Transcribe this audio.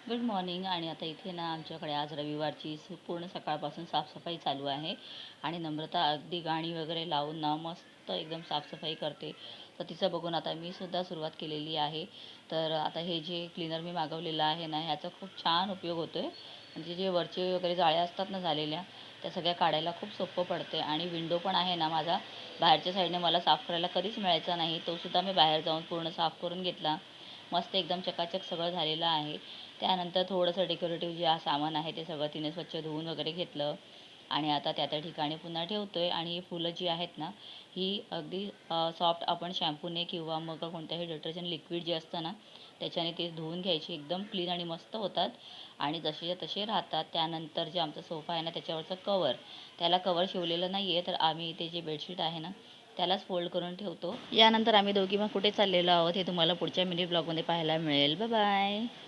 Good morning. आणि आता इथे ना आमच्याकडे आज रविवारची पूर्ण सकाळपासून साफसफाई चालू आहे आणि नम्रता अगदी गाणी वगैरे लावून ना मस्त एकदम साफसफाई करते. तर तिचं बघून आता मी सुद्धा सुरुवात केलेली आहे. तर आता हे जे क्लीनर मी मागवलेलं आहे ना, ह्याचा खूप छान उपयोग होतो आहे. म्हणजे जे वरचे वगैरे जाळ्या असतात ना झालेल्या, त्या सगळ्या काढायला खूप सोपं पडते. आणि विंडो पण आहे ना माझा, बाहेरच्या साईडने मला साफ करायला कधीच मिळायचा नाही, तो सुद्धा मी बाहेर जाऊन पूर्ण साफ करून घेतला. मस्त एकदम चकाचक सगळं झालेलं आहे. त्यानंतर थोडंसं डेकोरेटिव्ह जे सामान आहे ते सगळं तिने स्वच्छ धुवून वगैरे घेतलं आणि आता त्या त्या ठिकाणी पुन्हा ठेवतो आहे. आणि ही फुलं जी आहेत ना, ही अगदी सॉफ्ट आपण शॅम्पूने किंवा मग कोणत्याही डिटर्जंट लिक्विड जे असतं ना त्याच्याने ते धुवून घ्यायची. एकदम क्लीन आणि मस्त होतात आणि जसेच्या तसे राहतात. त्यानंतर जे आमचा सोफा आहे ना त्याच्यावरचं कवर, त्याला कवर शिवलेलं नाही आहे, तर आम्ही इथे जे बेडशीट आहे ना त्यालाच फोल्ड करून ठेवतो. यानंतर आम्ही दोघी मग कुठे चाललेलो आहोत हे तुम्हाला पुढच्या मिनी ब्लॉगमध्ये पाहायला मिळेल. Bye bye.